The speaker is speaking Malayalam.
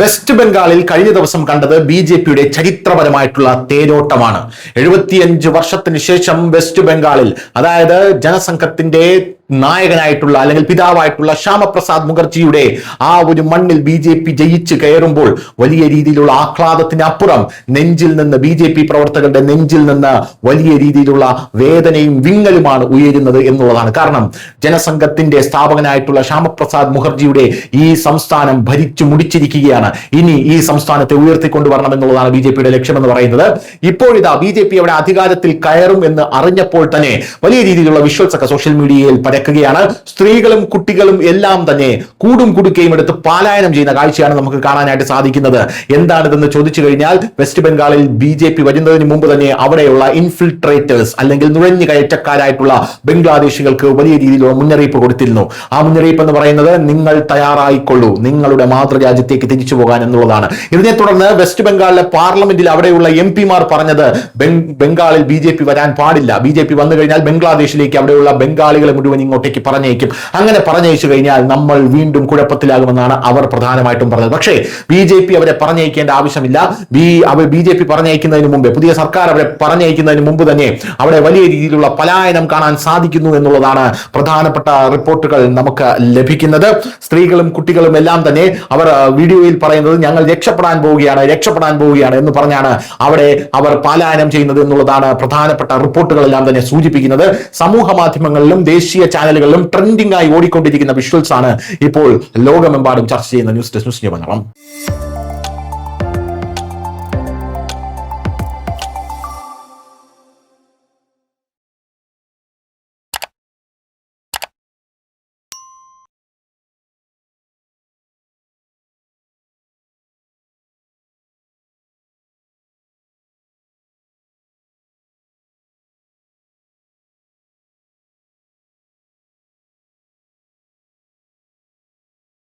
വെസ്റ്റ് ബംഗാളിൽ കഴിഞ്ഞ ദിവസം കണ്ടത് ബി.ജെ.പിയുടെ ചരിത്രപരമായിട്ടുള്ള തേരോട്ടമാണ്. 75 വർഷത്തിന് ശേഷം വെസ്റ്റ് ബംഗാളിൽ, അതായത് ജനസംഘത്തിന്റെ നായകനായിട്ടുള്ള അല്ലെങ്കിൽ പിതാവായിട്ടുള്ള ശ്യാമപ്രസാദ് മുഖർജിയുടെ ആ ഒരു മണ്ണിൽ ബി.ജെ.പി ജയിച്ച് കയറുമ്പോൾ വലിയ രീതിയിലുള്ള ആഹ്ലാദത്തിന് അപ്പുറം നെഞ്ചിൽ നിന്ന്, ബി.ജെ.പി പ്രവർത്തകരുടെ നെഞ്ചിൽ നിന്ന് വലിയ രീതിയിലുള്ള വേദനയും വിങ്ങലുമാണ് ഉയരുന്നത് എന്നുള്ളതാണ്. കാരണം ജനസംഘത്തിന്റെ സ്ഥാപകനായിട്ടുള്ള ശ്യാമപ്രസാദ് മുഖർജിയുടെ ഈ സംസ്ഥാനം ഭരിച്ചു മുടിച്ചിരിക്കുകയാണ്. ഇനി ഈ സംസ്ഥാനത്തെ ഉയർത്തിക്കൊണ്ടുവരണം എന്നുള്ളതാണ് ബി.ജെ.പിയുടെ ലക്ഷ്യമെന്ന് പറയുന്നത്. ഇപ്പോഴിതാ ബി.ജെ.പി അവിടെ അധികാരത്തിൽ കയറും എന്ന് അറിഞ്ഞപ്പോൾ തന്നെ വലിയ രീതിയിലുള്ള വിഷ്വൽസ് ഒക്കെ സോഷ്യൽ മീഡിയയിൽ പരക്കുകയാണ്. സ്ത്രീകളും കുട്ടികളും എല്ലാം തന്നെ കൂടും കുടുക്കയും എടുത്ത് പലായനം ചെയ്യുന്ന കാഴ്ചയാണ് നമുക്ക് കാണാനായിട്ട് സാധിക്കുന്നത്. എന്താണിതെന്ന് ചോദിച്ചു കഴിഞ്ഞാൽ, വെസ്റ്റ് ബംഗാളിൽ ബി.ജെ.പി വരുന്നതിന് മുമ്പ് തന്നെ അവിടെയുള്ള ഇൻഫിൽട്രേറ്റേഴ്സ് അല്ലെങ്കിൽ നുഴഞ്ഞു കയറ്റക്കാരായിട്ടുള്ള ബംഗ്ലാദേശികൾക്ക് വലിയ രീതിയിലുള്ള മുന്നറിയിപ്പ് കൊടുത്തിരുന്നു. ആ മുന്നറിയിപ്പ് എന്ന് പറയുന്നത്, നിങ്ങൾ തയ്യാറായിക്കൊള്ളൂ, നിങ്ങളുടെ മാതൃരാജ്യത്തേക്ക് തിരിച്ചു പോകാൻ എന്നുള്ളതാണ്. ഇതിനെ തുടർന്ന് വെസ്റ്റ് ബംഗാളിലെ പാർലമെന്റിൽ അവിടെയുള്ള എം.പിമാർ പറഞ്ഞത്, ബംഗാളിൽ ബി.ജെ.പി വരാൻ പാടില്ല, ബി.ജെ.പി വന്നു കഴിഞ്ഞാൽ ബംഗ്ലാദേശിലേക്ക് അവിടെയുള്ള ബംഗാളികളെ മുഴുവൻ ഇങ്ങോട്ടേക്ക് പറഞ്ഞയക്കും, അങ്ങനെ പറഞ്ഞയച്ചു കഴിഞ്ഞാൽ നമ്മൾ വീണ്ടും കുഴപ്പത്തിലാകുമെന്നാണ് അവർ പ്രധാനമായിട്ടും പറഞ്ഞത്. പക്ഷേ ബി.ജെ.പി അവരെ പറഞ്ഞയക്കേണ്ട ആവശ്യമില്ല. ബി.ജെ.പി പറഞ്ഞയക്കുന്നതിന് മുമ്പേ, പുതിയ സർക്കാർ അവരെ പറഞ്ഞയക്കുന്നതിന് മുമ്പ് തന്നെ അവിടെ വലിയ രീതിയിലുള്ള പലായനം കാണാൻ സാധിക്കുന്നു എന്നുള്ളതാണ് പ്രധാനപ്പെട്ട റിപ്പോർട്ടുകൾ നമുക്ക് ലഭിക്കുന്നത്. സ്ത്രീകളും കുട്ടികളും എല്ലാം തന്നെ അവർ വീഡിയോയിൽ പറയുന്നത്, ഞങ്ങൾ രക്ഷപ്പെടാൻ പോവുകയാണ് എന്ന് പറഞ്ഞാണ് അവിടെ അവർ പലായനം ചെയ്യുന്നത് എന്നുള്ളതാണ് പ്രധാനപ്പെട്ട റിപ്പോർട്ടുകളെല്ലാം തന്നെ സൂചിപ്പിക്കുന്നത്. സമൂഹ മാധ്യമങ്ങളിലും ദേശീയ ചാനലുകളിലും ട്രെൻഡിംഗ് ആയി ഓടിക്കൊണ്ടിരിക്കുന്ന വിഷ്വൽസ് ആണ് ഇപ്പോൾ ലോകമെമ്പാടും ചർച്ച ചെയ്യുന്ന. News desk news Malayalam.